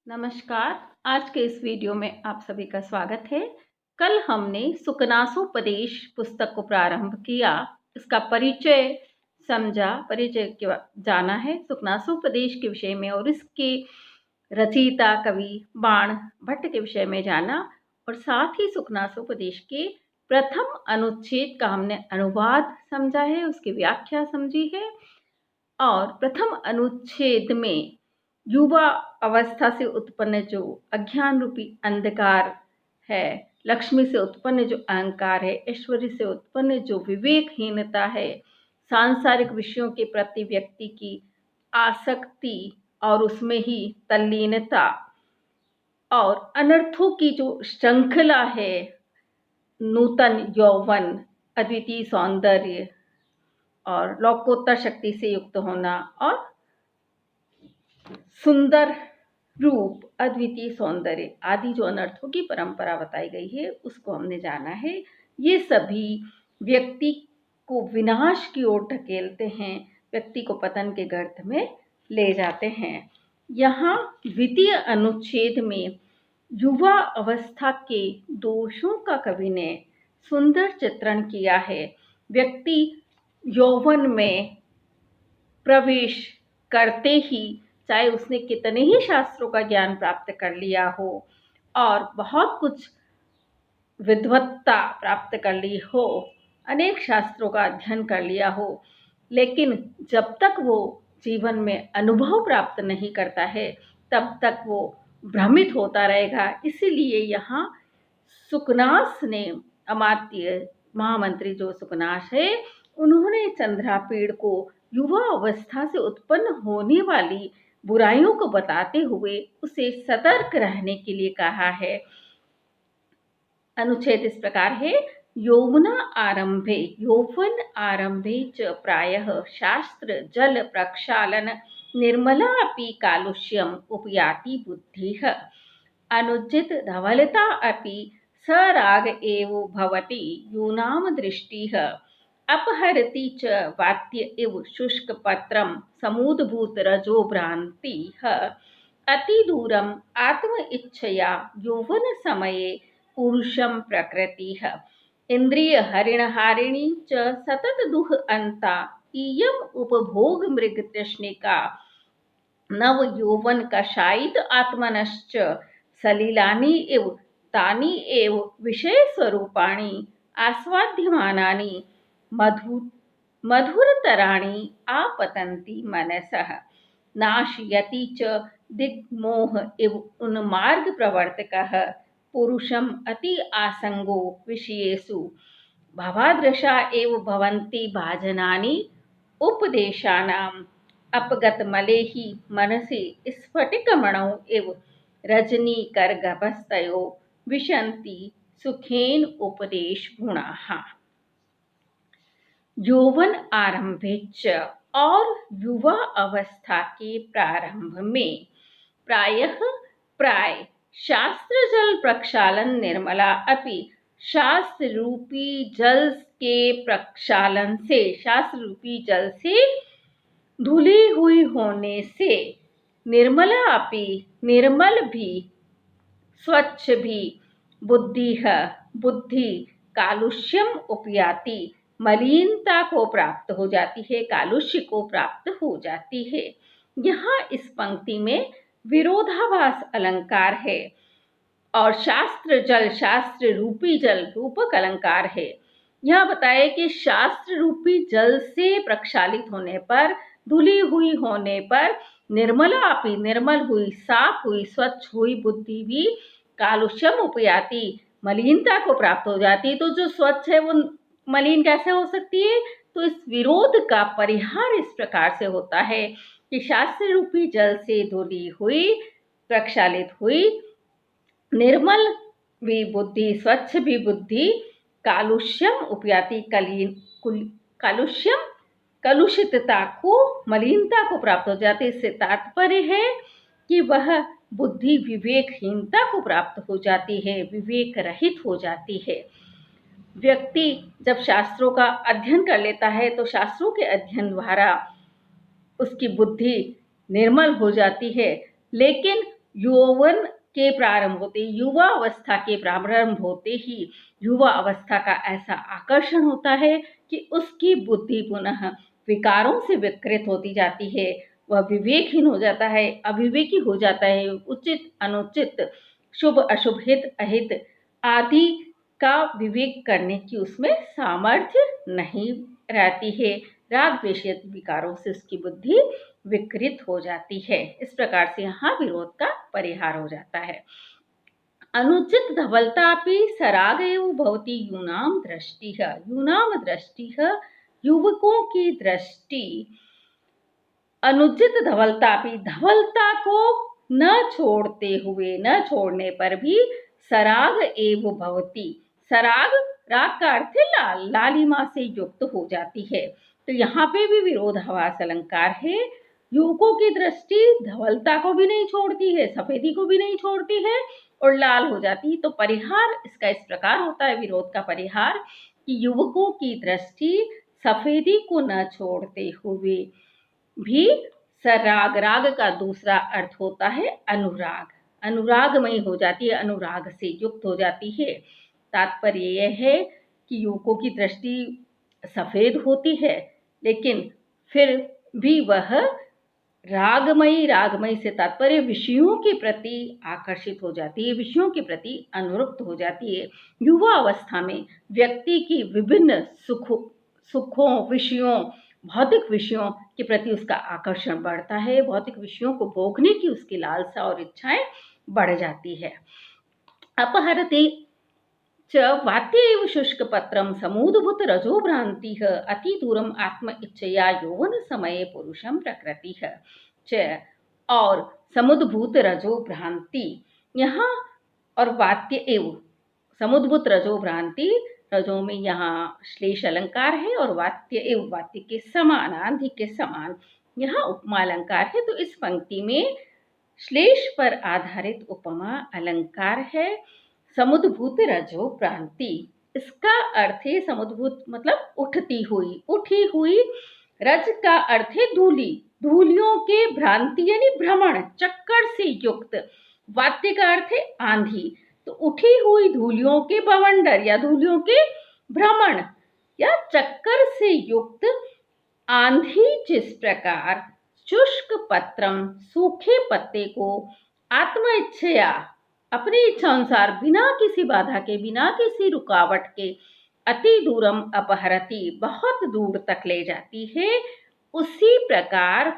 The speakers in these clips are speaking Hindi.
नमस्कार। आज के इस वीडियो में आप सभी का स्वागत है। कल हमने सुकनासोपदेश पुस्तक को प्रारंभ किया, इसका परिचय समझा, जाना है सुकनासोपदेश के विषय में और इसके रचयिता कवि बाण भट्ट के विषय में जाना और साथ ही सुकनासोपदेश के प्रथम अनुच्छेद का हमने अनुवाद समझा है, उसकी व्याख्या समझी है। और प्रथम अनुच्छेद में युवा अवस्था से उत्पन्न जो अज्ञान रूपी अंधकार है, लक्ष्मी से उत्पन्न जो अहंकार है, ऐश्वर्य से उत्पन्न जो विवेकहीनता है, सांसारिक विषयों के प्रति व्यक्ति की आसक्ति और उसमें ही तल्लीनता और अनर्थों की जो श्रृंखला है, नूतन यौवन, अद्वितीय सौंदर्य और लोकोत्तर शक्ति से युक्त होना और सुंदर रूप, अद्वितीय सौंदर्य आदि जो अनर्थों की परंपरा बताई गई है उसको हमने जाना है। ये सभी व्यक्ति को विनाश की ओर ढकेलते हैं, व्यक्ति को पतन के गर्त में ले जाते हैं। यहाँ द्वितीय अनुच्छेद में युवा अवस्था के दोषों का कवि ने सुंदर चित्रण किया है। व्यक्ति यौवन में प्रवेश करते ही, चाहे उसने कितने ही शास्त्रों का ज्ञान प्राप्त कर लिया हो और बहुत कुछ विद्वत्ता प्राप्त कर ली हो, अनेक शास्त्रों का अध्ययन कर लिया हो, लेकिन जब तक वो जीवन में अनुभव प्राप्त नहीं करता है तब तक वो भ्रमित होता रहेगा। इसीलिए यहाँ सुकनास ने, अमात्य महामंत्री जो सुकनास है, उन्होंने चंद्रापीड़ को युवा अवस्था से उत्पन्न होने वाली बुराइयों को बताते हुए उसे सतर्क रहने के लिए कहा है। अनुच्छेद इस प्रकार है: यौवन आरंभे च प्रायः शास्त्र जल प्रक्षालन निर्मला अपि कालुष्यम उपयाति बुद्धिः। अनुचित धवलता अपि सराग एव भवति यूनां दृष्टिः। अपहरति च वात्य इव शुष्कपत्रं समुद्भूत रजो भ्रान्तिः। अतिदूरम् आत्म इच्छया यौवन समये पुरुषं प्रकृतिः। इंद्रिय हरिणहारिणी च सतत दुह अन्ता इयम् उपभोग मृग तृष्णिका। नव यौवन कषायित आत्मनश्च सलिलानि इव तानि एव विषय स्वरूपाणि आस्वाद्यमानानि मधुरतराणि आपतन्ति मनसः। नाशयति च दिग्मोह इव उन्मार्ग प्रवर्तकः पुरुषम् अति आसंगो विषयेषु। भवादृशा एव भवन्ति भाजनानि उपदेशानाम्। अपगतमलेहि मनसि स्फटिकमणौ इव रजनीकरगभस्तयो विशन्ति सुखेन उपदेश गुणाः। यौवन आरंभिच और युवा अवस्था के प्रारंभ में प्राय शास्त्र जल प्रक्षालन निर्मला अपि शास्त्र रूपी जल के प्रक्षालन से, शास्त्र रूपी जल से धुली हुई होने से, निर्मला अपि निर्मल भी, स्वच्छ भी, बुद्धि कालुष्यम उपयाति मलिनता को प्राप्त हो जाती है, कालुष्य को प्राप्त हो जाती है। यहाँ इस पंक्ति में विरोधाभास अलंकार है और शास्त्र रूपी जल रूपक अलंकार है। यह बताया कि शास्त्र रूपी जल से प्रक्षालित होने पर, धुली हुई होने पर, निर्मला अपि निर्मल हुई, साफ हुई, स्वच्छ हुई बुद्धि भी कालुष्यम उपयाति मलिनता को प्राप्त हो जाती है। तो जो स्वच्छ है वो मलिन कैसे हो सकती है? तो इस विरोध का परिहार इस प्रकार से होता है कि शास्त्र रूपी जल से धुली हुई, प्रक्षालित हुई, निर्मल भी बुद्धि, स्वच्छ भी बुद्धि कालुष्यम उपयाति, कलुषितता को, मलिनता को प्राप्त हो जाती है। इससे तात्पर्य है कि वह बुद्धि विवेकहीनता को प्राप्त हो जाती है, विवेक रहित हो जाती है। व्यक्ति जब शास्त्रों का अध्ययन कर लेता है तो शास्त्रों के अध्ययन द्वारा उसकी बुद्धि निर्मल हो जाती है, लेकिन यौवन के प्रारंभ होते, युवा अवस्था के प्रारंभ होते ही युवा अवस्था का ऐसा आकर्षण होता है कि उसकी बुद्धि पुनः विकारों से विकृत होती जाती है, वह विवेकहीन हो जाता है, अविवेकी हो जाता है, उचित अनुचित, शुभ अशुभ, हित अहित आदि का विवेक करने की उसमें सामर्थ्य नहीं रहती है। राग द्वेष विकारों से उसकी बुद्धि विकृत हो जाती है। इस प्रकार से यहाँ विरोध का परिहार हो जाता है। अनुचित धवलतापि सराग एव भवति यूनाम दृष्टिः। यूनाम दृष्टिः, युवकों की दृष्टि अनुचित धवलतापि, धवलता को न छोड़ते हुए, न छोड़ने पर भी सराग एव भवति, सराग, राग का अर्थ है लाल, लालिमा से युक्त हो जाती है। तो यहाँ पे भी विरोधाभास अलंकार है। युवकों की दृष्टि धवलता को भी नहीं छोड़ती है, सफेदी को भी नहीं छोड़ती है और लाल हो जाती है। तो परिहार इसका इस प्रकार होता है, विरोध का परिहार, कि युवकों की दृष्टि सफेदी को न छोड़ते हुए भी सराग, राग का दूसरा अर्थ होता है अनुराग, अनुरागमयी हो जाती है, अनुराग से युक्त हो जाती है। तात्पर्य यह है कि युवकों की दृष्टि सफेद होती है लेकिन फिर भी वह रागमयी, रागमयी से तात्पर्य विषयों के प्रति आकर्षित हो जाती है, विषयों के प्रति अनुरक्त हो जाती है। युवा अवस्था में व्यक्ति की विभिन्न सुखों, विषयों, भौतिक विषयों के प्रति उसका आकर्षण बढ़ता है, भौतिक विषयों को भोगने की उसकी लालसा और इच्छाएं बढ़ जाती है। अपहरति च वात्यैव शुष्कपत्रं समूदभूत रजोभ्रान्तिः अतिदूरम् आत्म इच्छया यौवन समये पुरुषं प्रकृतिः च, और समुद्भूत रजोभ्रांति यहाँ, और वात्य एव, समुद्भूत रजोभ्रांति, रजों में यहाँ श्लेष अलंकार है और वात्य एव, वात्य के समान, आंधी के समान यहाँ उपमा अलंकार है। तो इस पंक्ति में श्लेष पर आधारित उपमा अलंकार है। समुद्भूत रजो भ्रांति, इसका अर्थ है समुद्भूत मतलब उठती हुई, उठी हुई, रज का अर्थ है धूली, धूलियों के भ्रांति यानी भ्रमण, चक्कर से युक्त, वात्य का अर्थ है आंधी, तो उठी हुई धूलियों के बवंडर या धूलियों के भ्रमण या चक्कर से युक्त आंधी जिस प्रकार शुष्क पत्रम, सूखे पत्ते को आत्म इच्छया, अपनी इच्छा अनुसार, बिना किसी बाधा के, बिना किसी रुकावट के, अति दूरम अपहरति, बहुत दूर तक ले जाती है, उसी प्रकार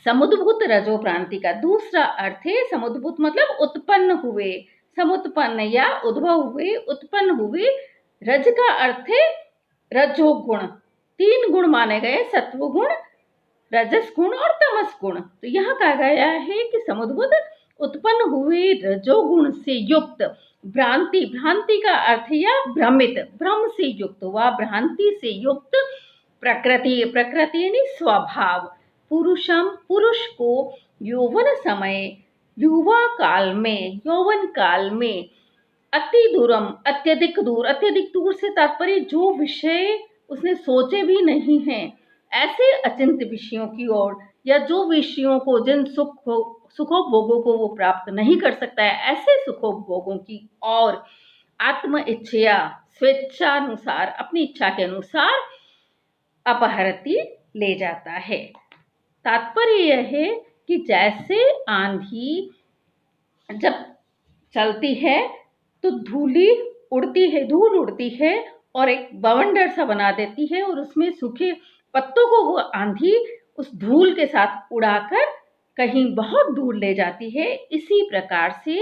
समुद्भूत रजोभ्रांति का दूसरा अर्थ है, समुद्भूत मतलब उत्पन्न हुए, समुत्पन्न या उद्भव हुए, उत्पन्न हुए, रज का अर्थ है रजोगुण, तीन गुण माने गए, सत्व गुण, रजस गुण और तमस गुण। तो यहाँ कहा गया है कि समुद्भूत उत्पन्न हुए रजोगुण से युक्त, भ्रांति, भ्रांति का अर्थ या भ्रमित, भ्रम से युक्त हुआ, भ्रांति से युक्त प्रकृति, प्रकृति यानी स्वभाव, पुरुषम, पुरुष को यौवन समय, युवा काल में, यौवन काल में, अति दूरम, अत्यधिक दूर, अत्यधिक दूर से तात्पर्य जो विषय उसने सोचे भी नहीं हैं, ऐसे अचिंत्य विषयों की ओर, या जो विषयों को, जिन सुखोपभोगों को वो प्राप्त नहीं कर सकता है, ऐसे सुखोपभोगों की और आत्म इच्छया, स्वेच्छानुसार, अपनी इच्छा के अनुसार अपहरति, ले जाता है। तात्पर्य यह है कि जैसे आंधी जब चलती है तो धूली उड़ती है, धूल उड़ती है और एक बवंडर सा बना देती है और उसमें सूखे पत्तों को वो आंधी उस धूल के साथ उड़ाकर कहीं बहुत दूर ले जाती है। इसी प्रकार से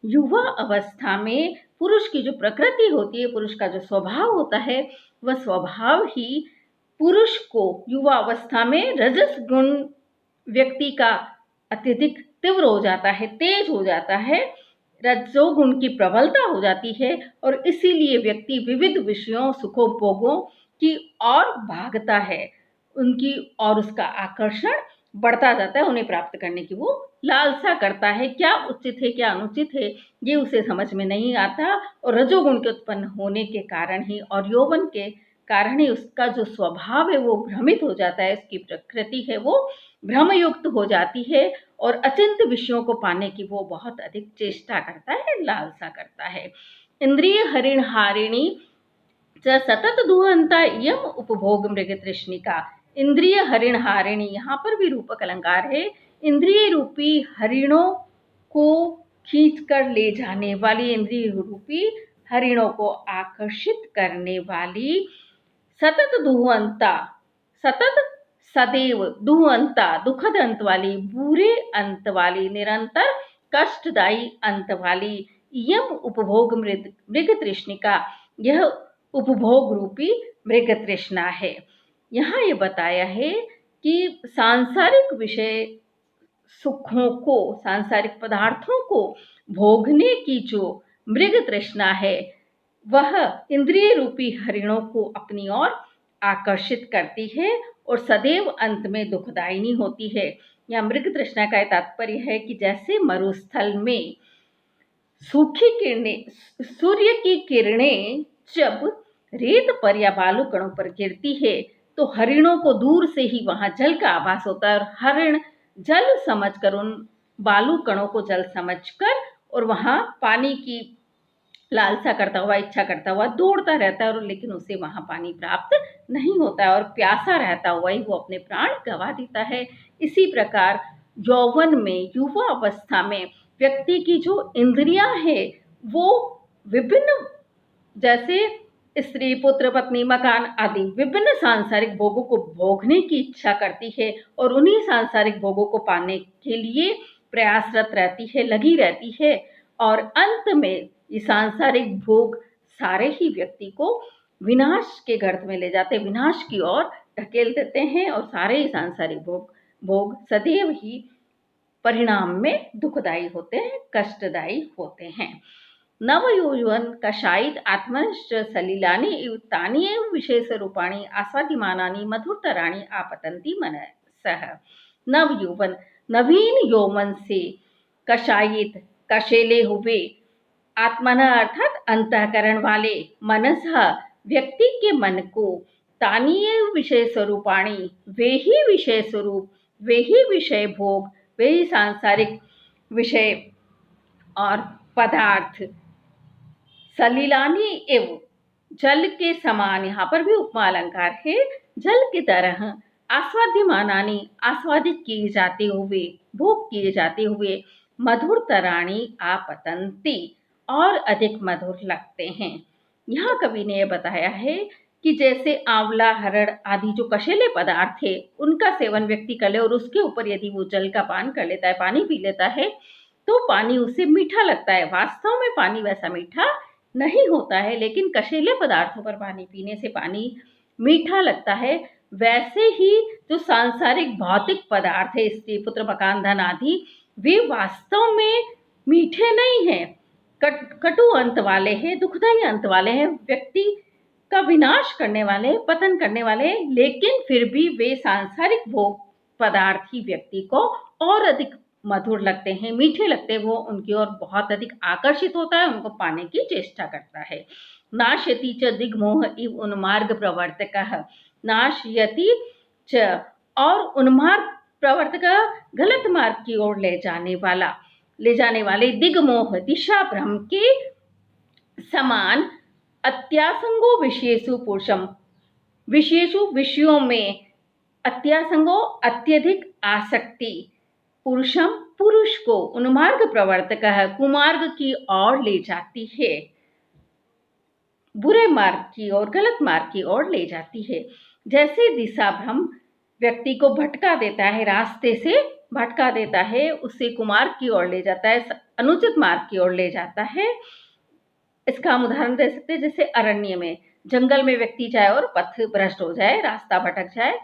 युवा अवस्था में पुरुष की जो प्रकृति होती है, पुरुष का जो स्वभाव होता है, वह स्वभाव ही पुरुष को युवा अवस्था में रजस गुण व्यक्ति का अत्यधिक तीव्र हो जाता है, तेज हो जाता है, रजोगुण की प्रबलता हो जाती है और इसीलिए व्यक्ति विविध विषयों, सुखोपभोगों की ओर भागता है, उनकी और उसका आकर्षण बढ़ता जाता है, उन्हें प्राप्त करने की वो लालसा करता है। क्या उचित है, क्या अनुचित है, ये उसे समझ में नहीं आता और रजोगुण के उत्पन्न होने के कारण ही और यौवन के कारण ही उसका जो स्वभाव है वो भ्रमित हो जाता है, उसकी प्रकृति है वो भ्रमयुक्त हो जाती है और अचिंत्य विषयों को पाने की वो बहुत अधिक चेष्टा करता है, लालसा करता है। इंद्रिय हरिण हारिणी च सतत दुहंता यम उपभोग मृग तृष्णिका। इंद्रिय हरिण हारिणी, यहाँ पर भी रूपक अलंकार है। इंद्रिय रूपी हरिणों को खींच कर ले जाने वाली, इंद्रिय रूपी हरिणों को आकर्षित करने वाली, सतत दुहंता, सतत सदैव, दुहंता दुखद अंत वाली, बुरे अंत वाली, निरंतर कष्टदायी अंत वाली, यम उपभोग मृग तृष्णिका, यह उपभोग रूपी मृग तृष्णा है। यहाँ ये बताया है कि सांसारिक विषय सुखों को, सांसारिक पदार्थों को भोगने की जो मृग तृष्णा है, वह इंद्रिय रूपी हरिणों को अपनी ओर आकर्षित करती है और सदैव अंत में दुखदायिनी होती है। यह मृग तृष्णा का तात्पर्य है कि जैसे मरुस्थल में सूखी किरणें, सूर्य की किरणें जब रेत पर या बालू कणों पर गिरती है तो हरिणों को दूर से ही वहां जल का आभास होता है और हरिण जल समझकर, उन बालू कणों को जल समझकर और वहां पानी की लालसा करता हुआ, इच्छा करता हुआ दौड़ता रहता है, और लेकिन उसे वहां पानी प्राप्त नहीं होता है और प्यासा रहता हुआ ही वो अपने प्राण गंवा देता है। इसी प्रकार यौवन में, युवा अवस्था में व्यक्ति की जो इंद्रियां हैं वो विभिन्न, जैसे स्त्री, पुत्र, पत्नी, मकान आदि विभिन्न सांसारिक भोगों को भोगने की इच्छा करती है और उन्हीं सांसारिक भोगों को पाने के लिए प्रयासरत रहती है, लगी रहती है, और अंत में ये सांसारिक भोग सारे ही व्यक्ति को विनाश के गर्त में ले जाते, विनाश की ओर ढकेल देते हैं और सारे ही सांसारिक भोग सदैव ही परिणाम में दुखदायी होते हैं, कष्टदायी होते हैं। नवयौवन कषायित आत्मनश्च सलिलानि इव तानि एव विशेष रूपाणि आस्वाद्यमानानि मधुरतराणि आपतन्ति मनसः। नवयौवन, नवीन यौवन से, कषायित, कशेले हुए, आत्मन अर्थात अंतःकरण वाले, मनसः व्यक्ति के मन को, तानि एव विषय स्वरूपाणि, वे ही विषय स्वरूप, वे ही विषय भोग, वे ही सांसारिक विषय और पदार्थ, सलिलानी एवं जल के समान, यहाँ पर भी उपमा अलंकार है, जल की तरह, आस्वाद्यमानानि आस्वादित किए जाते हुए, भोग किए जाते हुए, मधुरतराणि आपतन्ति और अधिक मधुर लगते हैं। यहाँ कवि ने यह बताया है कि जैसे आंवला, हरड़ आदि जो कशेले पदार्थ थे उनका सेवन व्यक्ति कर ले और उसके ऊपर यदि वो जल का पान कर लेता है, पानी पी लेता है, तो पानी उससे मीठा लगता है। वास्तव में पानी वैसा मीठा नहीं होता है, लेकिन कशेले पदार्थों पर पानी पीने से पानी मीठा लगता है। वैसे ही जो सांसारिक भौतिक पदार्थ है, स्त्री, पुत्र, मकान, धन आदि, वे वास्तव में मीठे नहीं हैं, कटु अंत वाले हैं, दुखदायी अंत वाले हैं, व्यक्ति का विनाश करने वाले, पतन करने वाले, लेकिन फिर भी वे सांसारिक भोग पदार्थ ही व्यक्ति को और अधिक मधुर लगते हैं, मीठे लगते हैं, वो उनकी ओर बहुत अधिक आकर्षित होता है, उनको पाने की चेष्टा करता है। नाशयति च दिग्मोह इव उन्मार्ग प्रवर्तकः, नाशयति च, और उन्मार्ग प्रवर्तक, गलत मार्ग की ओर ले जाने वाले, दिग्मोह दिशा भ्रम के समान, अत्यासंगो विषयेषु पुरुषम, विषयेषु विषयों में, अत्यासंगो अत्यधिक आसक्ति, पुरुषम पुरुष को, उन्मार्ग प्रवर्तक कुमार्ग की ओर ले जाती है, बुरे मार्ग की ओर, गलत मार्ग की ओर ले जाती है। जैसे दिशा भ्रम व्यक्ति को भटका देता है, रास्ते से भटका देता है, उससे कुमार्ग की ओर ले जाता है, अनुचित मार्ग की ओर ले जाता है। इसका हम उदाहरण दे सकते हैं, जैसे अरण्य में, जंगल में व्यक्ति जाए और पथ भ्रष्ट हो जाए, रास्ता भटक जाए,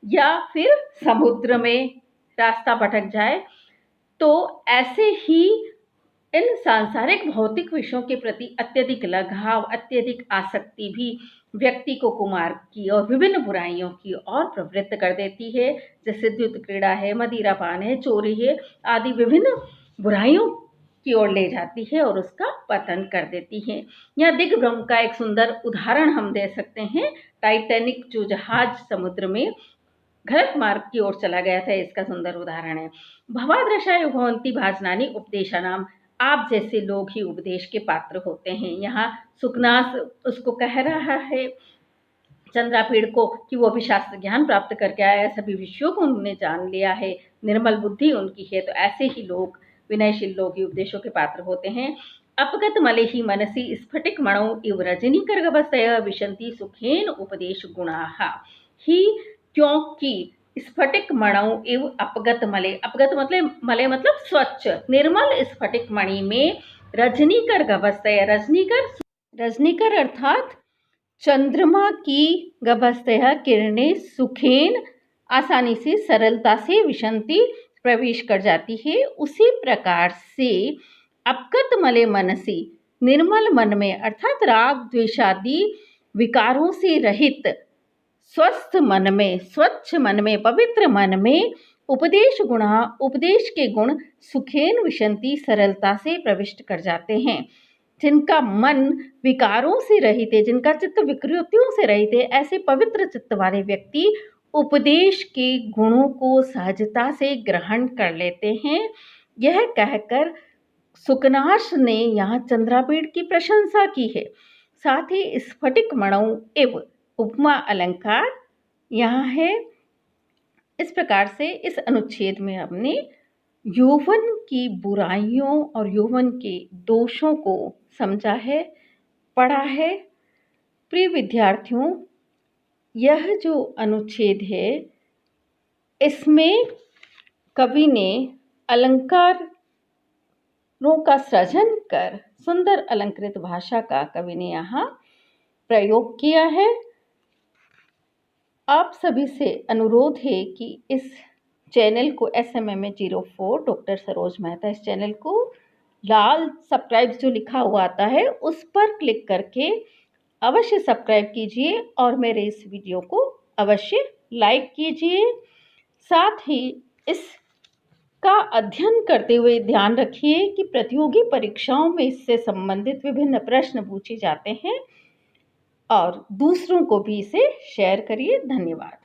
या फिर समुद्र में रास्ता भटक जाए, तो ऐसे ही इन सांसारिक भौतिक विषयों के प्रति अत्यधिक लगाव, अत्यधिक आसक्ति भी व्यक्ति को कुमार्ग की और विभिन्न बुराइयों की ओर प्रवृत्त कर देती है। जैसे द्युत क्रीड़ा है, मदिरापान है, चोरी है आदि विभिन्न बुराइयों की ओर ले जाती है और उसका पतन कर देती है। यहाँ दिग्भ्रम का एक सुंदर उदाहरण हम दे सकते हैं। टाइटैनिक जो जहाज समुद्र में गलत मार्ग की ओर चला गया था, इसका सुंदर उदाहरण है। भवादृशाय भवन्ति भाजनानि उपदेशानाम, आप जैसे लोग ही उपदेश के पात्र होते हैं। यहाँ सुकनास उसको कह रहा है चंद्रापीड़ को कि वो भी शास्त्र ज्ञान प्राप्त करके आया है, सभी विषयों को उन्होंने जान लिया है, निर्मल बुद्धि उनकी है, तो ऐसे ही लोग, विनयशील लोग ही उपदेशों के पात्र होते हैं। अपगत मले ही मनसी स्फटिक मणौ इव रजनीकर्गभस्तय विशन्ति सुखेन उपदेश गुणाः ही, क्योंकि स्फटिक मणौ इव अपगत मले, अपगत मतलब मले मतलब स्वच्छ निर्मल स्फटिक मणि में रजनीकर गभस्तय, रजनीकर अर्थात चंद्रमा की गभस्तः किरणें सुखेन आसानी से सरलता से विशंति प्रवेश कर जाती है, उसी प्रकार से अपगत मले मनसी निर्मल मन में अर्थात राग द्वेषादि विकारों से रहित स्वस्थ मन में, स्वच्छ मन में, पवित्र मन में उपदेश गुणा, उपदेश के गुण सुखेन विशंति सरलता से प्रविष्ट कर जाते हैं। जिनका मन विकारों से रहित है, जिनका चित्त विकृतियों से रहित है, ऐसे पवित्र चित्त वाले व्यक्ति उपदेश के गुणों को सहजता से ग्रहण कर लेते हैं। यह कहकर सुकनाश ने यहाँ चंद्रापीड़ की प्रशंसा की है। साथ ही स्फटिक मणौ इव उपमा अलंकार यहाँ है। इस प्रकार से इस अनुच्छेद में हमने यौवन की बुराइयों और यौवन के दोषों को समझा है, पढ़ा है। प्रिय विद्यार्थियों, यह जो अनुच्छेद है इसमें कवि ने अलंकारों का सृजन कर सुंदर अलंकृत भाषा का कवि ने यहाँ प्रयोग किया है। आप सभी से अनुरोध है कि इस चैनल को SMMA04 डॉक्टर सरोज मेहता, इस चैनल को लाल सब्सक्राइब जो लिखा हुआ आता है उस पर क्लिक करके अवश्य सब्सक्राइब कीजिए और मेरे इस वीडियो को अवश्य लाइक कीजिए। साथ ही इसका अध्ययन करते हुए ध्यान रखिए कि प्रतियोगी परीक्षाओं में इससे संबंधित विभिन्न प्रश्न पूछे जाते हैं और दूसरों को भी इसे शेयर करिए। धन्यवाद।